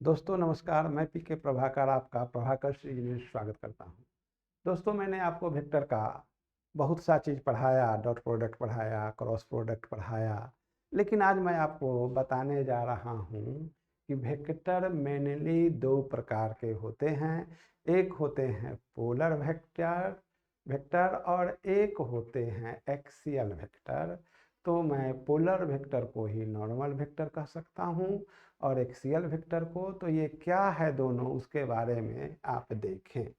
दोस्तों नमस्कार, मैं पीके प्रभाकर आपका प्रभाकर सीरीज में स्वागत करता हूं। दोस्तों मैंने आपको वेक्टर का बहुत सा चीज़ पढ़ाया, डॉट प्रोडक्ट पढ़ाया, क्रॉस प्रोडक्ट पढ़ाया, लेकिन आज मैं आपको बताने जा रहा हूं कि वेक्टर मेनली दो प्रकार के होते हैं। एक होते हैं पोलर वेक्टर वेक्टर और एक होते हैं एक्सियल वेक्टर। तो मैं पोलर वेक्टर को ही नॉर्मल वेक्टर कह सकता हूं और एक्सियल वेक्टर को। तो ये क्या है दोनों, उसके बारे में आप देखें।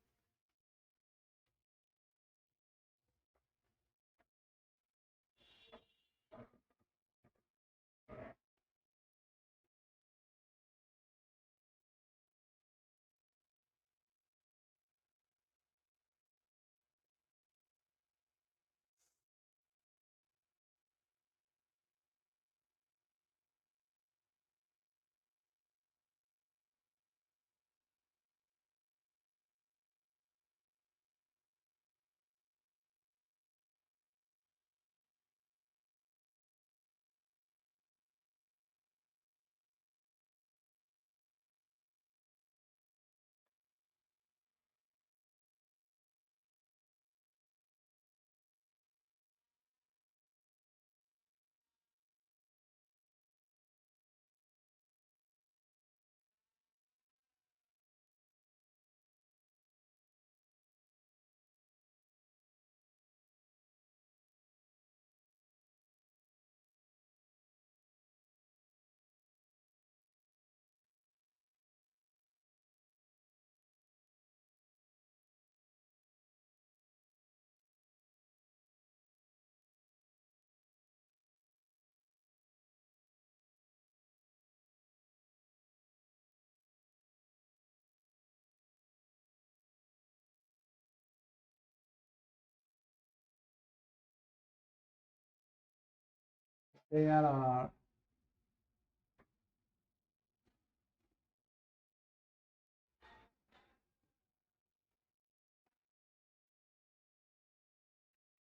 There are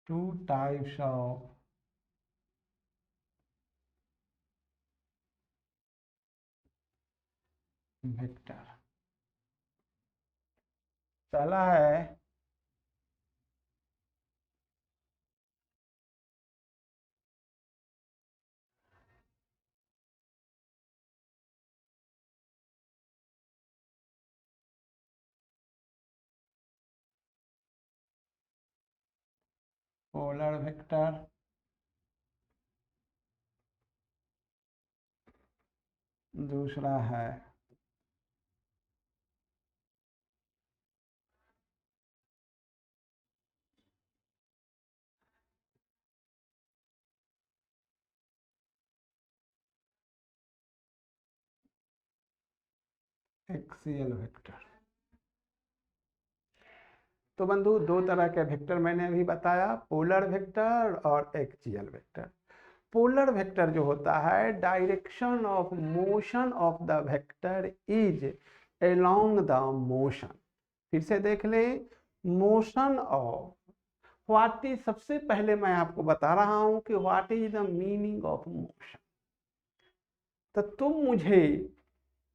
two types of vector. पहला है पोलर वेक्टर, दूसरा है एक्सियल वेक्टर। तो बंधु, दो तरह के वेक्टर मैंने अभी बताया, पोलर वेक्टर और एक्सियल वेक्टर। पोलर वेक्टर जो होता है, direction of motion of the vector is along the motion. फिर से देख लें, मोशन ऑफ व्हाट इज, सबसे पहले मैं आपको बता रहा हूं कि what is the meaning of motion. तो तुम मुझे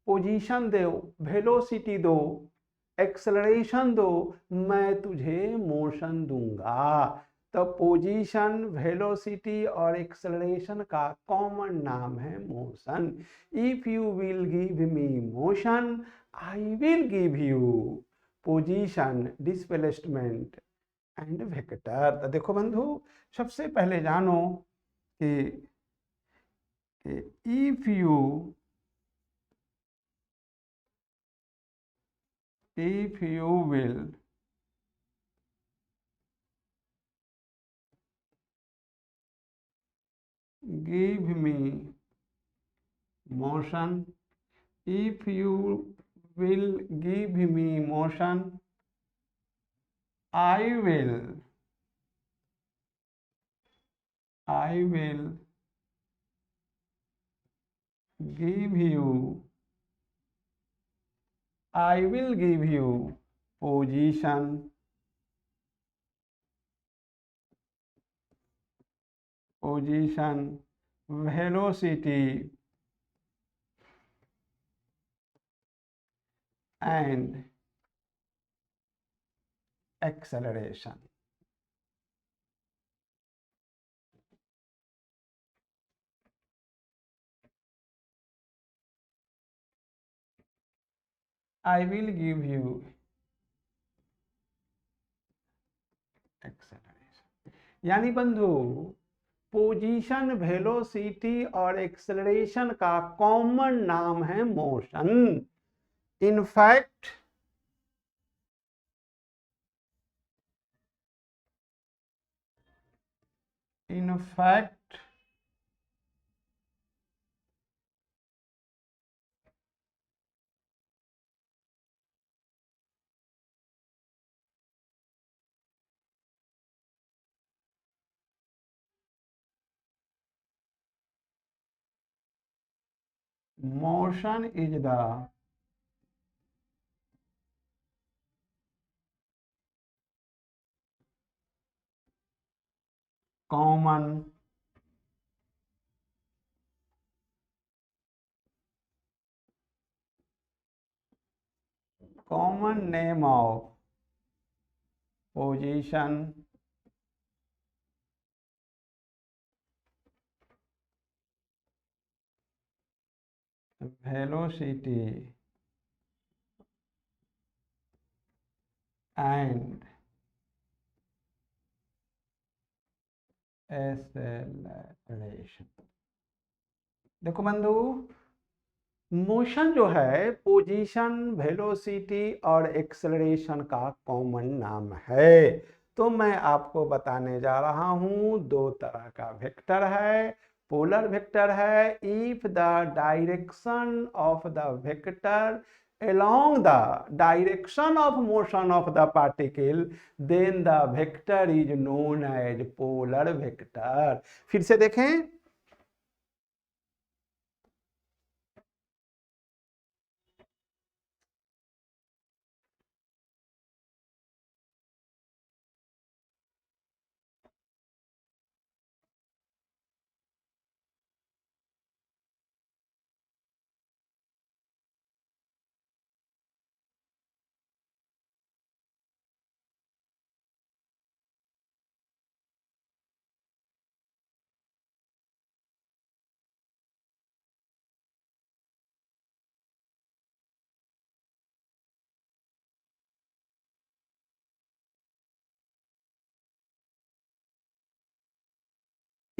पोजीशन दो, वेलोसिटी दो, एक्सेलरेशन दो, मैं तुझे मोशन दूंगा। तो पोजीशन, वेलोसिटी और एक्सेलरेशन का कॉमन नाम है motion. If you will give me motion, I will give you position, displacement and vector. तो देखो बंधु, सबसे पहले जानो कि if you will give me motion, if you will give me motion, I will give you position, velocity and acceleration. I will give you acceleration. यानी बंधु position, velocity और एक्सेलरेशन का कॉमन नाम है motion. In fact motion is the common name of position, velocity and acceleration. देखो बंधु, motion जो है पोजीशन, वेलोसिटी और एक्सेलरेशन का कॉमन नाम है. तो मैं आपको बताने जा रहा हूं, दो तरह का वेक्टर है. पोलर वेक्टर है. If the direction of the vector along the direction of motion of the particle, then the vector is known as polar vector. फिर से देखें.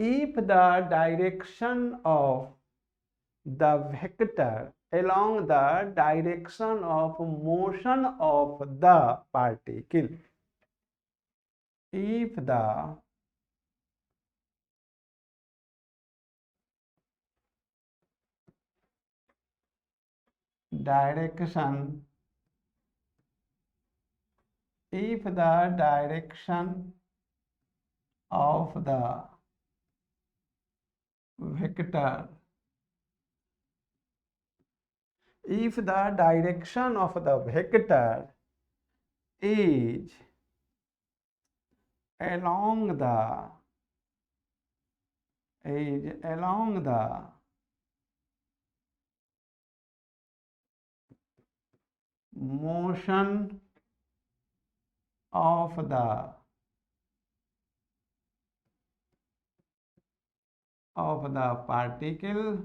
If the direction of the vector along the direction of motion of the particle, if the direction of the vector, if the direction of the vector is along the motion of the particle,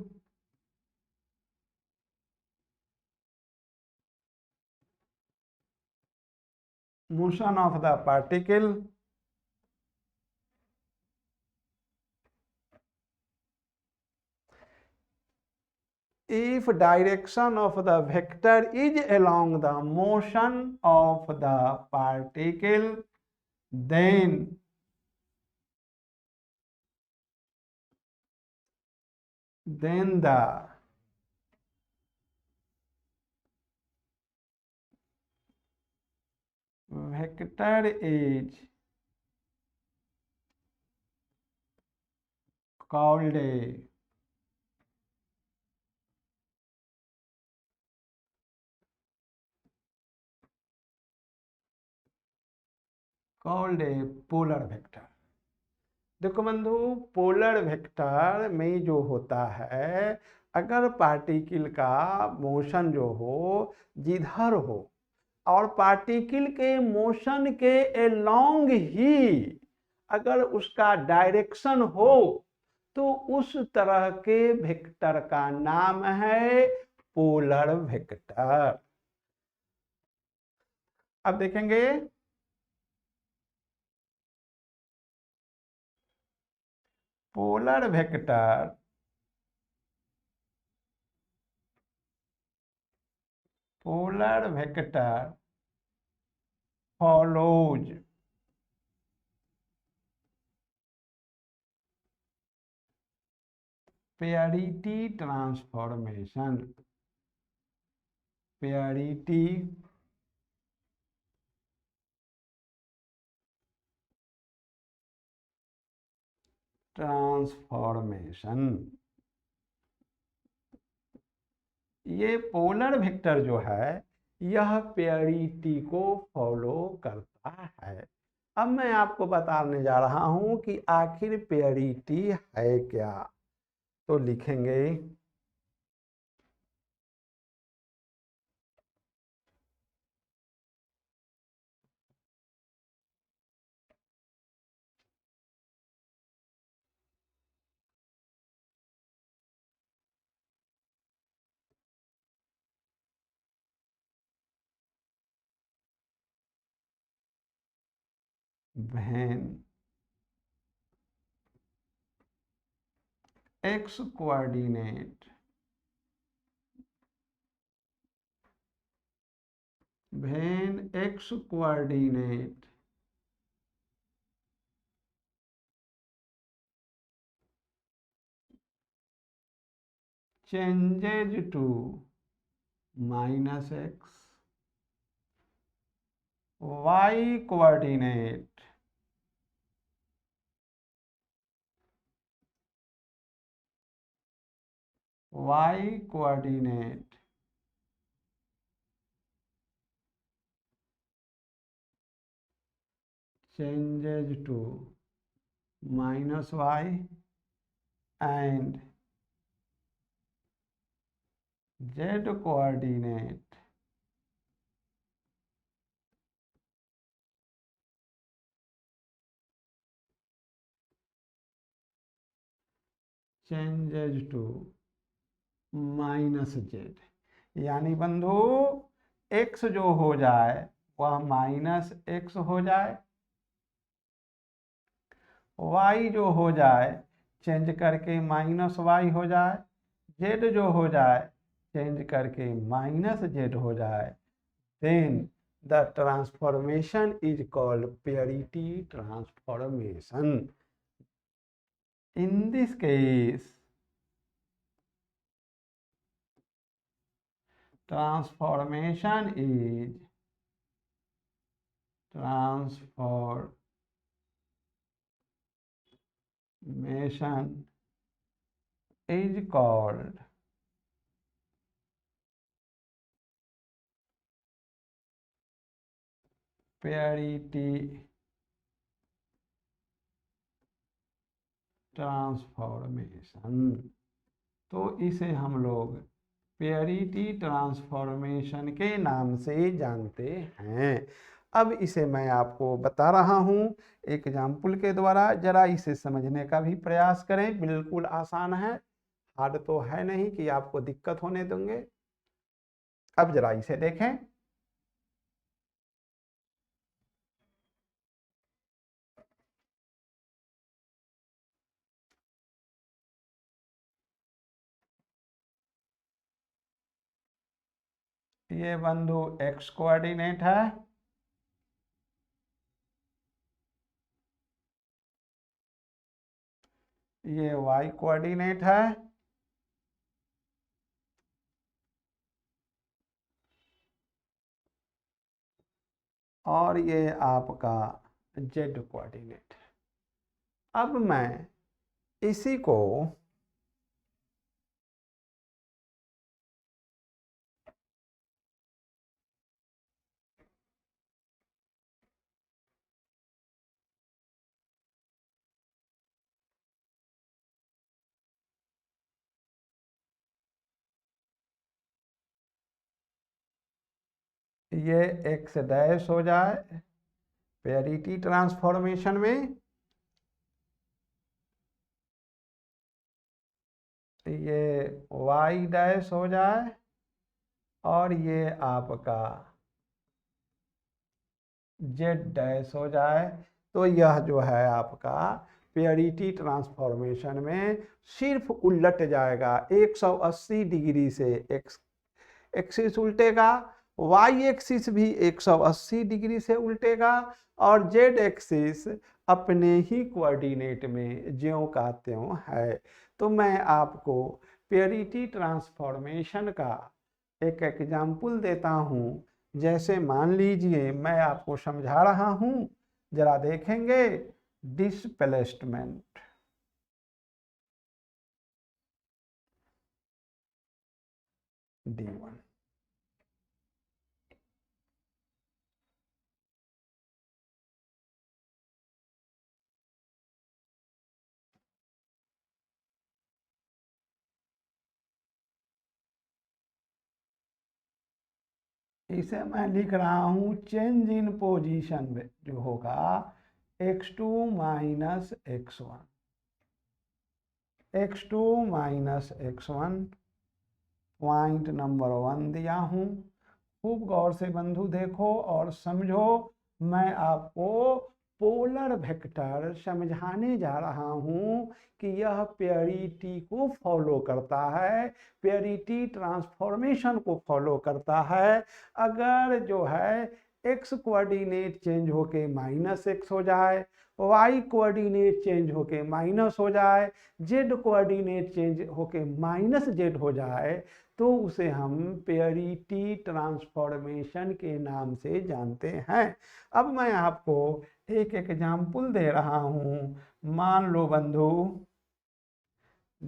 motion of the particle if direction of the vector is along the motion of the particle, then the vector is called a polar vector. देखो बंधु, polar vector में जो होता है अगर particle का motion जो हो जिधर हो और पार्टिकल के मोशन के अलोंग ही अगर उसका डायरेक्शन हो तो उस तरह के वेक्टर का नाम है पोलर वेक्टर। अब देखेंगे polar vector follows parity transformation ये पोलर वेक्टर जो है यह पेरिटी को फॉलो करता है। अब मैं आपको बताने जा रहा हूं कि आखिर पेरिटी है क्या। तो लिखेंगे when x coordinate changes to -x, y coordinate changes to -y and z coordinate changes to -z। यानी बंधु x जो हो जाए वह -x हो जाए, y जो हो जाए चेंज करके -y हो जाए, z जो हो जाए चेंज करके -z हो जाए, then the transformation is called parity transformation. In this case, transformation is called parity transformation. तो इसे हम लोग पेरिटी ट्रांसफॉर्मेशन के नाम से जानते हैं। अब इसे मैं आपको बता रहा हूं एग्जाम्पल के द्वारा, जरा इसे समझने का भी प्रयास करें। बिल्कुल आसान है, हार्ड तो है नहीं कि आपको दिक्कत होने देंगे। अब जरा इसे देखें। ये बंधु x कोऑर्डिनेट है, ये y कोऑर्डिनेट है, और ये आपका z कोऑर्डिनेट है। अब मैं इसी को ये एक्स डैश हो जाए पेरिटी ट्रांसफॉर्मेशन में, ये वाई डैश हो जाए और ये आपका जेड डैश हो जाए। तो यह जो है आपका पेरिटी ट्रांसफॉर्मेशन में सिर्फ उलट जाएगा 180 डिग्री से। एक्स एक्सिस उल्टेगा, वाई एक्सिस भी 180 डिग्री से उल्टेगा और जेड एक्सिस अपने ही कोऑर्डिनेट में ज्यों का त्यों है। तो मैं आपको पेरिटी ट्रांसफॉर्मेशन का एक एग्जाम्पल देता हूँ। जैसे मान लीजिए मैं आपको समझा रहा हूँ, जरा देखेंगे। डिस्प्लेसमेंट d1, इसे मैं लिख रहा हूँ चेंज इन पोजीशन में जो होगा x2 minus x1, x2 minus x1 point number 1 दिया हूँ। खूब गौर से बंधु देखो और समझो। मैं आपको पोलर वेक्टर समझाने जा रहा हूं कि यह पेरिटी को फॉलो करता है, पेरिटी ट्रांसफॉर्मेशन को फॉलो करता है। अगर जो है एक्स कोऑर्डिनेट चेंज होके माइनस एक्स हो जाए, वाई कोऑर्डिनेट चेंज होके माइनस हो जाए, जेड कोऑर्डिनेट चेंज होके माइनस जेड हो जाए, तो उसे हम पेरिटी ट्रांसफॉर्मेशन के नाम से जानते हैं। अब मैं आपको एक एग्जाम्पल दे रहा हूं। मान लो बंधु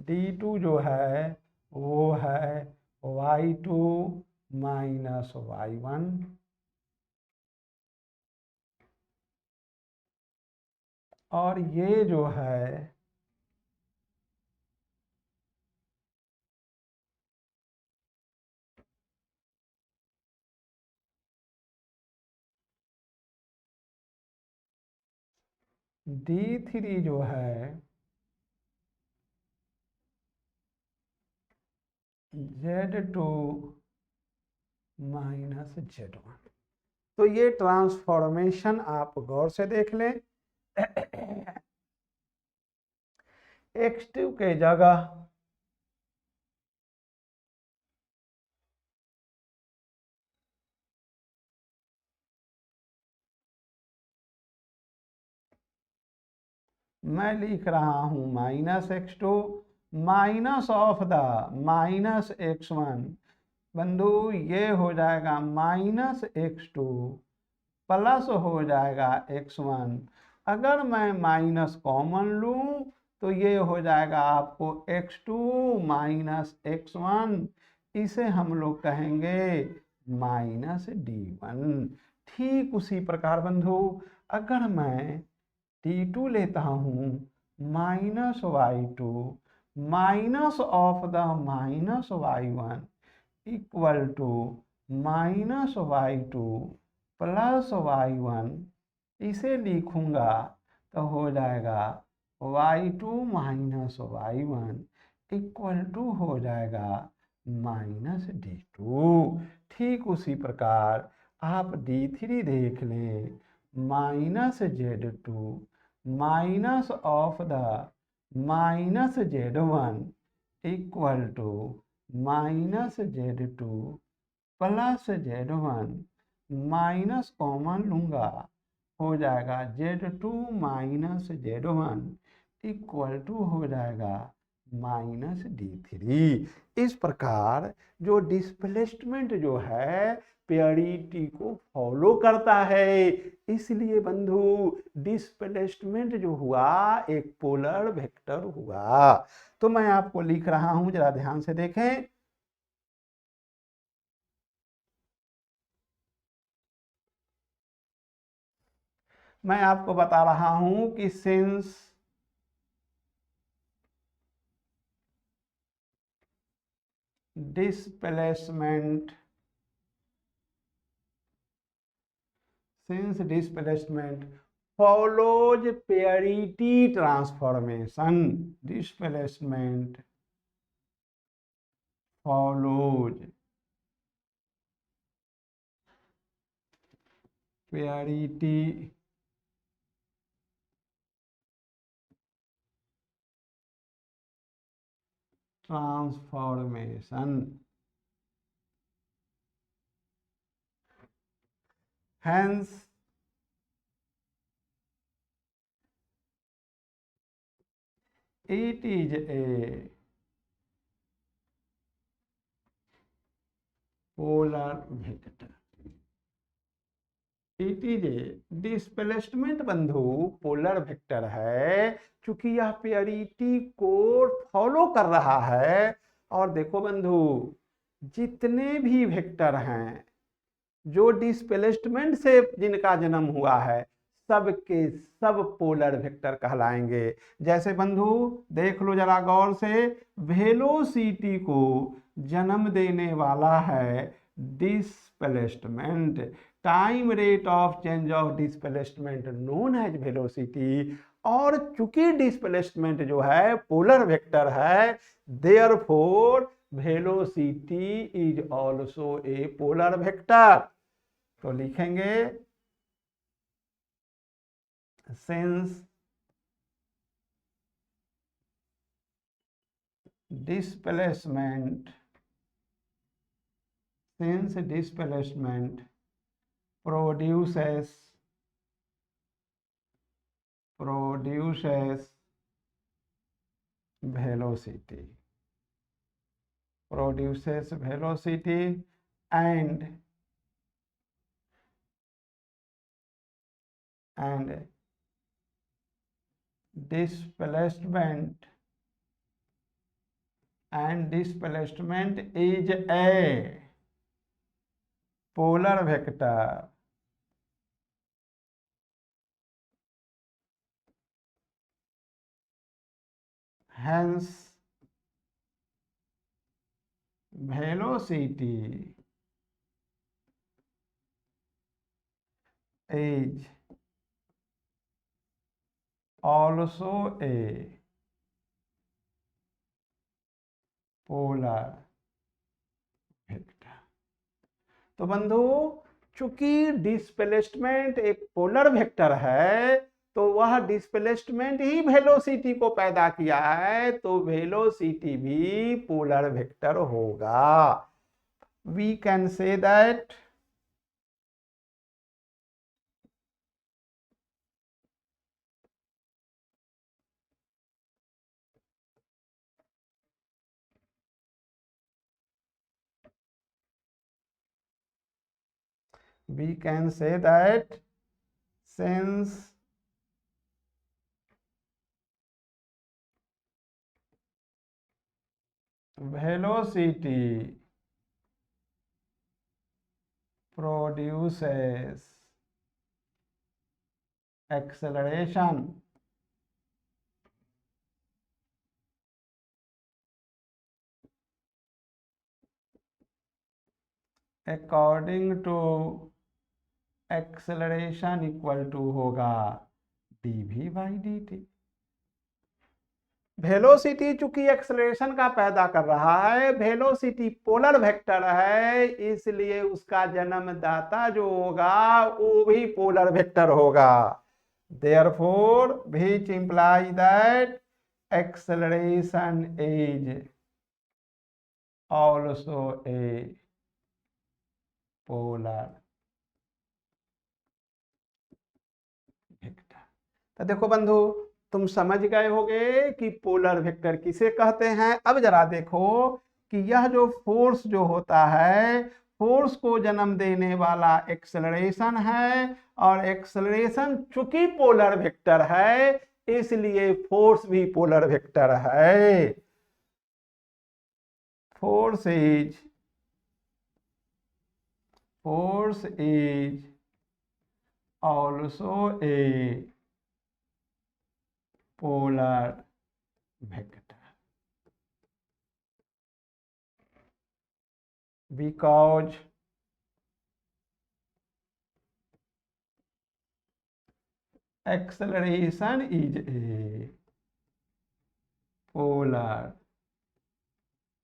D2 जो है वो है y2 माइनस y1, और ये जो है D3 जो है Z2 माइनस Z1। तो ये ट्रांसफॉर्मेशन आप गौर से देख लें। x2 के जगह मैं लिख रहा हूं -x2 minus of the -x1। बंधु ये हो जाएगा -x2 प्लस हो जाएगा x1। अगर मैं माइनस कॉमन लूं तो ये हो जाएगा आपको x2 माइनस x1। इसे हम लोग कहेंगे -d1। ठीक उसी प्रकार बंधु अगर मैं d2 लेता हूँ -y2 minus of the -y1 equal to -y2 plus y1, इसे लिखूंगा तो हो जाएगा y2 minus y1 equal to हो जाएगा -d2। ठीक उसी प्रकार आप d3 देख लें -z2 minus of the -z1 equal to -z2 plus z1, minus common लूंगा हो जाएगा z2 minus z1 equal to हो जाएगा -d3। इस प्रकार जो डिस्प्लेसमेंट जो है पेरिटी को फॉलो करता है, इसलिए बंधु डिस्प्लेसमेंट जो हुआ एक पोलर वेक्टर हुआ। तो मैं आपको लिख रहा हूं, जरा ध्यान से देखें। मैं आपको बता रहा हूं कि since displacement since displacement follows parity transformation, displacement follows parity transformation, hence it is a polar vector. It is a displacement बंधु पोलर वेक्टर है, चूंकि यह पेरिटी को फॉलो कर रहा है। और देखो बंधु, जितने भी वेक्टर हैं जो डिस्प्लेसमेंट से जिनका जन्म हुआ है, सब के सब पोलर वेक्टर कहलाएंगे। जैसे बंधु देख लो जरा गौर से, वेलोसिटी को जन्म देने वाला है displacement, time rate of change of displacement known as velocity. और चूंकि डिस्प्लेसमेंट जो है पोलर वेक्टर है, therefore velocity is also a polar vector. तो लिखेंगे since displacement produces velocity and displacement is a polar vector, hence velocity is also a polar vector. तो बंधु, चूंकि डिस्प्लेसमेंट एक पोलर वेक्टर है, तो वह डिस्प्लेसमेंट ही वेलोसिटी को पैदा किया है, तो वेलोसिटी भी पोलर वेक्टर होगा। We can say that since velocity produces acceleration, according to acceleration equal to होगा dv by dt। वेलोसिटी चूंकि एक्सेलरेशन का पैदा कर रहा है, वेलोसिटी पोलर वेक्टर है, इसलिए उसका जन्मदाता जो होगा वो भी पोलर वेक्टर होगा। Therefore which implies that acceleration is also a polar vector. तो देखो बंधु, तुम समझ गए होगे कि पोलर वेक्टर किसे कहते हैं। अब जरा देखो कि यह जो फोर्स जो होता है, फोर्स को जन्म देने वाला एक्सेलरेशन है, और एक्सेलरेशन चूंकि पोलर वेक्टर है, इसलिए फोर्स भी पोलर वेक्टर है। Force is also A polar vector because acceleration is a polar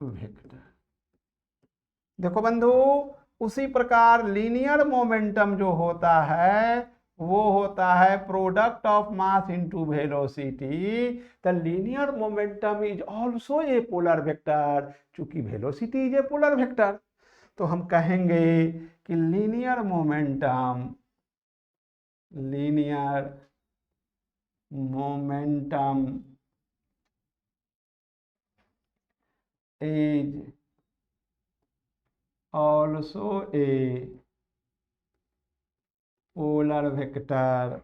vector. देखो बंधु, उसी प्रकार लीनियर मोमेंटम जो होता है वो होता है product of mass into velocity. The linear momentum is also a polar vector, चूंकि velocity is a polar vector. तो हम कहेंगे कि linear momentum is also a polar vector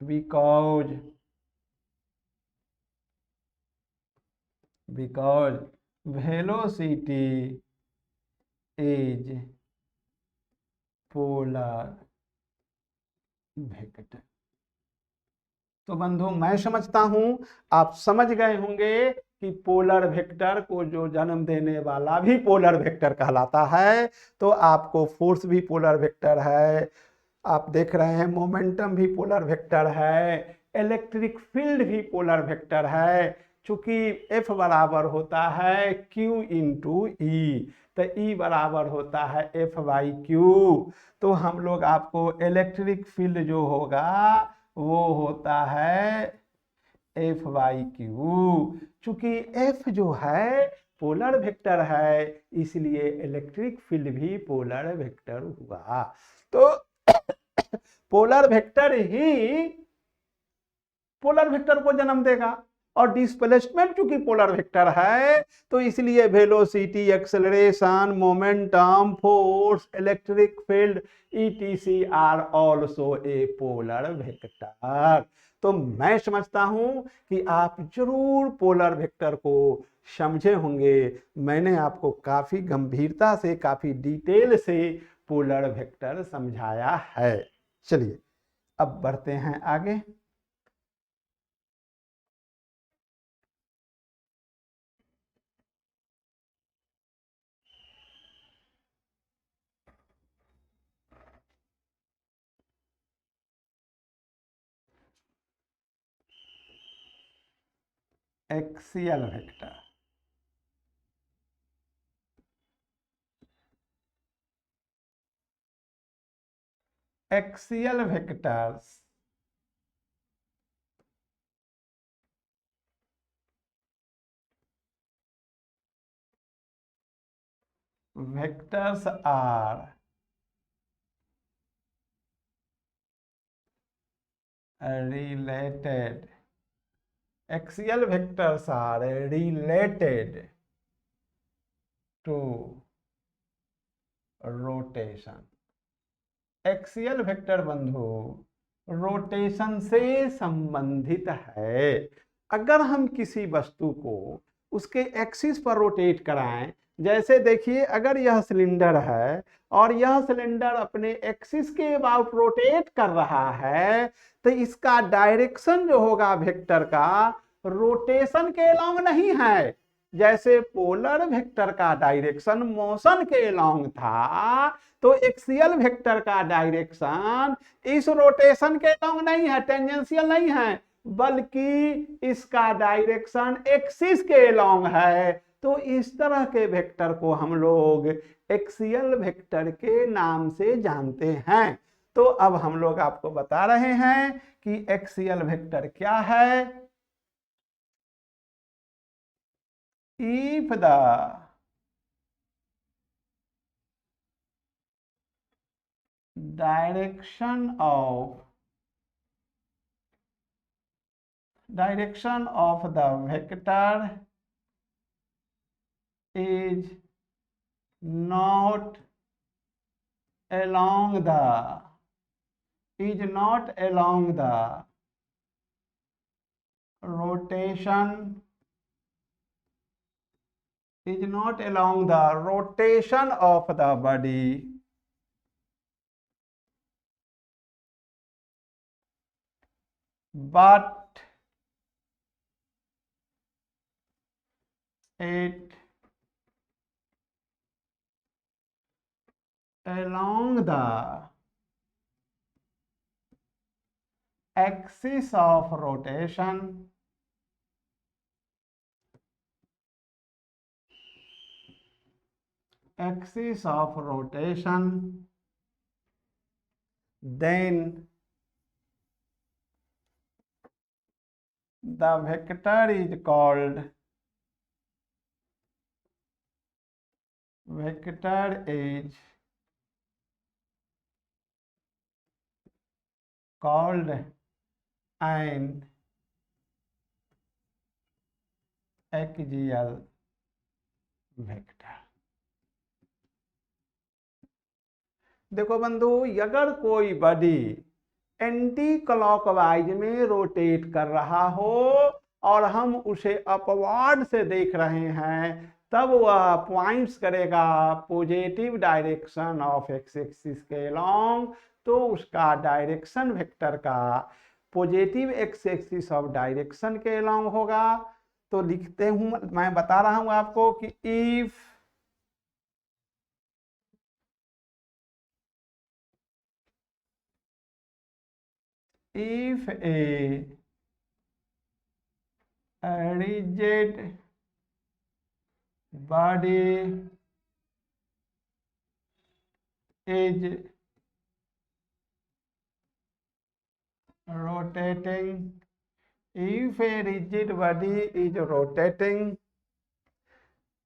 because velocity is polar vector। तो बंधु, मैं समझता हूं आप समझ गए होंगे कि पोलर वेक्टर को जो जन्म देने वाला भी पोलर वेक्टर कहलाता है। तो आपको फोर्स भी पोलर वेक्टर है, आप देख रहे हैं मोमेंटम भी पोलर वेक्टर है, इलेक्ट्रिक फील्ड भी पोलर वेक्टर है। चूंकि F बराबर होता है Q इंटू ई, तो E बराबर होता है F/Q। तो हम लोग आपको इलेक्ट्रिक फील्ड जो होगा वो होता है F/Q। चूंकि F जो है पोलर वेक्टर है, इसलिए इलेक्ट्रिक फील्ड भी पोलर वेक्टर हुआ। तो पोलर वेक्टर ही पोलर वेक्टर को जन्म देगा, और डिस्प्लेसमेंट चूंकि पोलर वेक्टर है तो इसलिए velocity, acceleration, momentum, force, electric field etc are also a polar vector. तो मैं समझता हूं कि आप जरूर पोलर वेक्टर को समझे होंगे। मैंने आपको काफी गंभीरता से, काफी डिटेल से पोलर वेक्टर समझाया है। चलिए अब बढ़ते हैं आगे। Axial vector. Axial vectors vectors are related. Axial vectors are related to rotation. Axial vector बंधु रोटेशन से संबंधित है। अगर हम किसी वस्तु को उसके एक्सिस पर रोटेट कराएं, जैसे देखिए अगर यह सिलेंडर है और यह सिलेंडर अपने एक्सिस के अबाउट रोटेट कर रहा है, तो इसका डायरेक्शन जो होगा वेक्टर का रोटेशन के अलोंग नहीं है। जैसे पोलर वेक्टर का डायरेक्शन मोशन के अलोंग था, तो एक्सियल वेक्टर का डायरेक्शन इस रोटेशन के अलोंग नहीं है, टेंजेंशियल नहीं है, बल्कि इसका डायरेक्शन एक्सिस के अलोंग है। तो इस तरह के वेक्टर को हम लोग एक्सियल वेक्टर के नाम से जानते हैं। तो अब हम लोग आपको बता रहे हैं कि एक्सियल वेक्टर क्या है। If the direction of the vector is not along the rotation of the body, but it along the axis of rotation then the vector is called an axial vector. देखो बंधु, अगर कोई body anti clockwise में rotate कर रहा हो और हम उसे अपवर्ड से देख रहे हैं, तब वह पॉइंट्स करेगा positive direction of x axis के अलोंग, तो उसका डायरेक्शन वेक्टर का positive x axis of direction के अलोंग होगा। तो लिखते हूं, मैं बता रहा हूं आपको कि if a rigid body is rotating, if a rigid body is rotating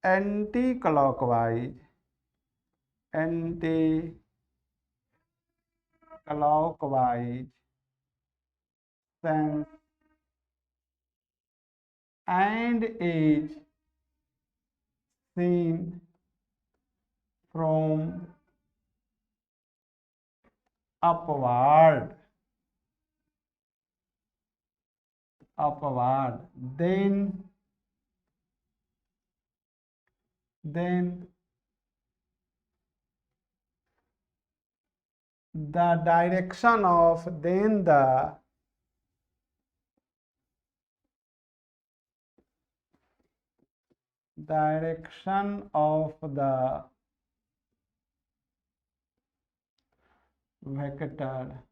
anti-clockwise, sense and is seen from upward, then the direction of the direction of the vector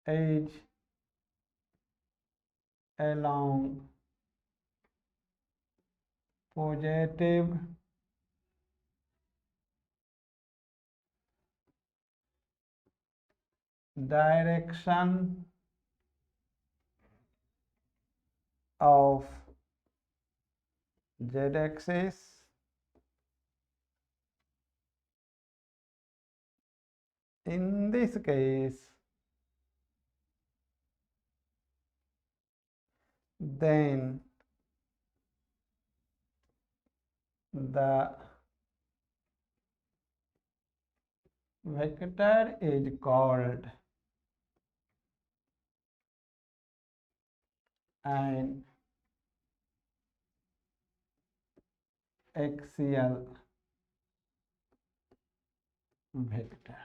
is along positive direction of z-axis in this case, then the vector is called an axial vector।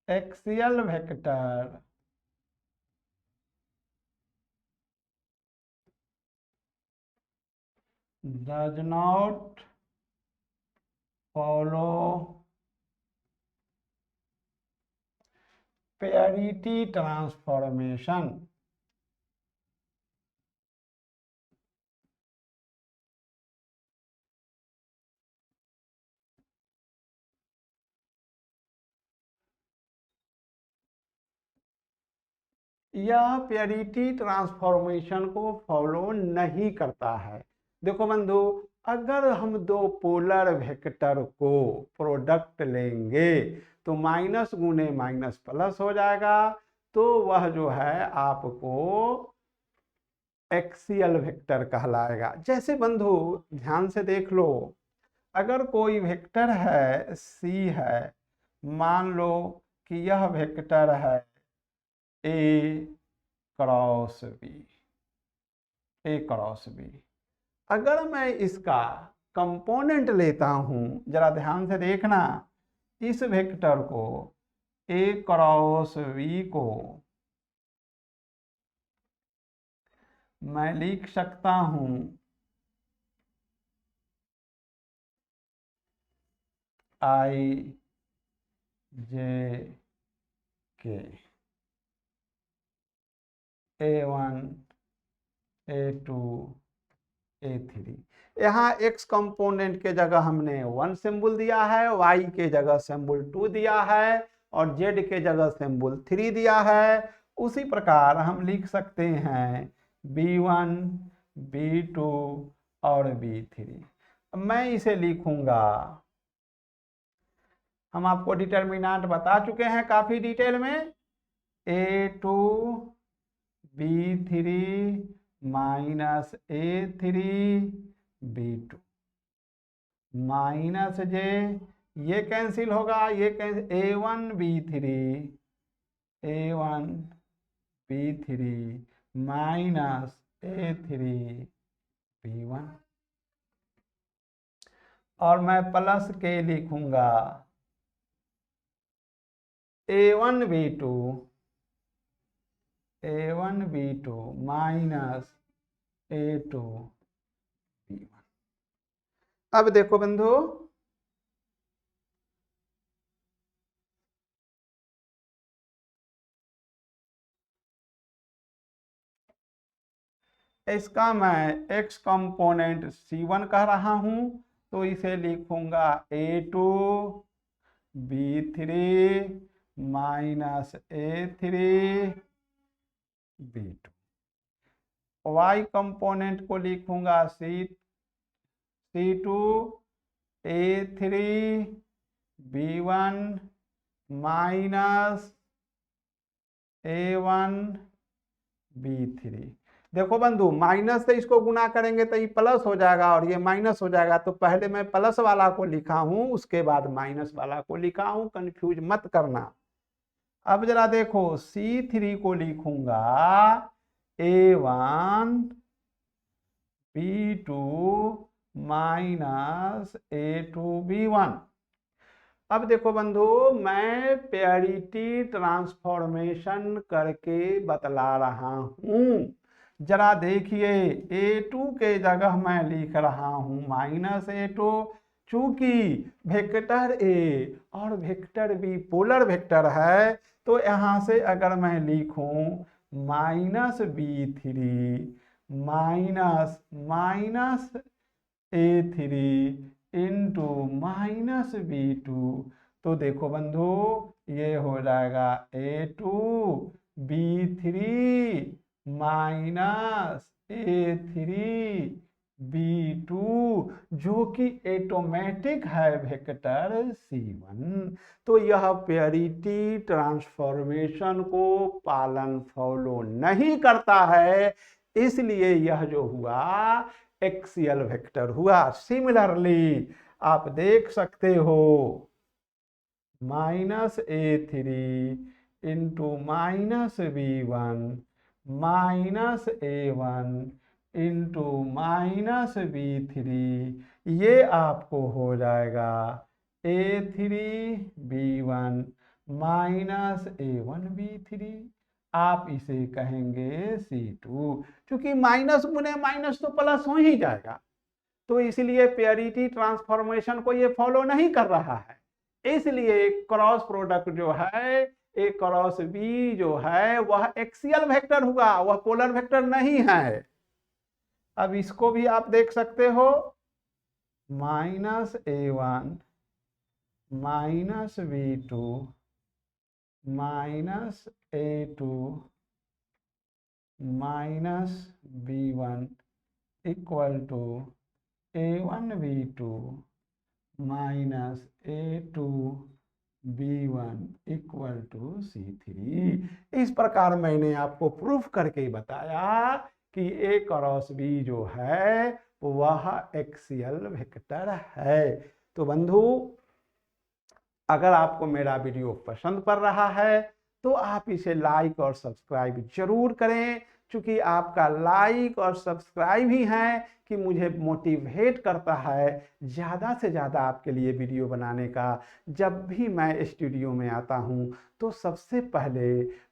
axial vector does not follow parity transformation। यह purity transformation को follow नहीं करता है। देखो बंधु, अगर हम दो पोलर वेक्टर को प्रोडक्ट लेंगे तो माइनस गुने माइनस प्लस हो जाएगा, तो वह जो है आपको एक्सियल वेक्टर कहलाएगा। जैसे बंधु ध्यान से देख लो, अगर कोई वेक्टर है सी है, मान लो कि यह वेक्टर है ए क्रॉस बी, अगर मैं इसका कंपोनेंट लेता हूं, जरा ध्यान से देखना, इस वेक्टर को A क्रॉस V को मैं लिख सकता हूं I J K A1 A2 A3। यहाँ x कंपोनेंट के जगह हमने 1 सिंबल दिया है, y के जगह सिंबल 2 दिया है और z के जगह सिंबल 3 दिया है। उसी प्रकार हम लिख सकते हैं B1 B2 और B3। मैं इसे लिखूंगा, हम आपको डिटर्मिनेंट बता चुके हैं काफी डिटेल में, A2 B3 minus A3 B2 minus J, ये कैंसिल होगा, ये cancel, A1 B3 minus A3 B1 और मैं प्लस के लिखूंगा A1 B2 minus A2 B1। अब देखो बंधु, इसका मैं x कंपोनेंट C1 कह रहा हूं, तो इसे लिखूंगा A2 B3 minus A3 B2। y component को लिखूंगा C2 A3 B1 minus A1 B3। देखो बंधु, माइनस से इसको गुना करेंगे तो ये प्लस हो जाएगा और ये माइनस हो जाएगा, तो पहले मैं प्लस वाला को लिखा हूं, उसके बाद माइनस वाला को लिखा हूं, कंफ्यूज मत करना। अब जरा देखो, C3 को लिखूंगा A1 B2 minus A2 B1। अब देखो बंधु, मैं पेरिटी ट्रांसफॉर्मेशन करके बतला रहा हूं, जरा देखिए, A2 के जगह मैं लिख रहा हूं माइनस A2, चूंकि वेक्टर A और वेक्टर B पोलर वेक्टर है, तो यहां से अगर मैं लिखूं minus B3 minus A3 into minus B2, तो देखो बंधु ये हो जाएगा A2 B3 minus A3 B2, जो कि ऑटोमेटिक है वेक्टर C1। तो यह पेरिटी ट्रांसफॉर्मेशन को पालन फॉलो नहीं करता है, इसलिए यह जो हुआ एक्सियल वेक्टर हुआ। सिमिलरली आप देख सकते हो minus A3 into minus B1 minus A1 into minus B3, ये आपको हो जाएगा A3 B1 minus A1 B3। आप इसे कहेंगे C2, क्योंकि माइनस गुने माइनस तो प्लस हो ही जाएगा, तो इसलिए पेरिटी ट्रांसफॉर्मेशन को ये फॉलो नहीं कर रहा है। इसलिए क्रॉस प्रोडक्ट जो है A क्रॉस B जो है वह एक्सियल वेक्टर हुआ, वह पोलर वेक्टर नहीं है। अब इसको भी आप देख सकते हो, minus A1 minus B2 minus A2 minus B1 equal to A1 B2 minus A2 B1 equal to C3। इस प्रकार मैंने आपको प्रूफ करके बताया कि A क्रॉस B जो है वह एक्सियल वेक्टर है। तो बंधु, अगर आपको मेरा वीडियो पसंद पड़ रहा है तो आप इसे लाइक और सब्सक्राइब जरूर करें, चूँकि आपका लाइक और सब्सक्राइब ही है कि मुझे मोटिवेट करता है ज़्यादा से ज़्यादा आपके लिए वीडियो बनाने का। जब भी मैं स्टूडियो में आता हूँ तो सबसे पहले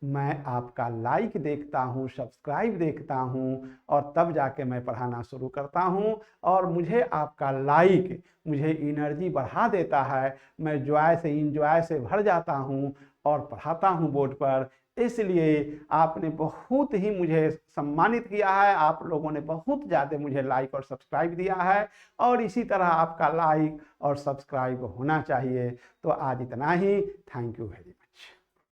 मैं आपका लाइक देखता हूँ, सब्सक्राइब देखता हूँ और तब जाके मैं पढ़ाना शुरू करता हूँ। और मुझे आपका लाइक मुझे एनर्जी बढ़ा देता है, मैं जॉय से इंजॉय से भर जाता हूँ और पढ़ाता हूँ बोर्ड पर। इसलिए आपने बहुत ही मुझे सम्मानित किया है, आप लोगों ने बहुत ज़्यादा मुझे लाइक और सब्सक्राइब दिया है और इसी तरह आपका लाइक और सब्सक्राइब होना चाहिए। तो आज इतना ही। Thank you very much.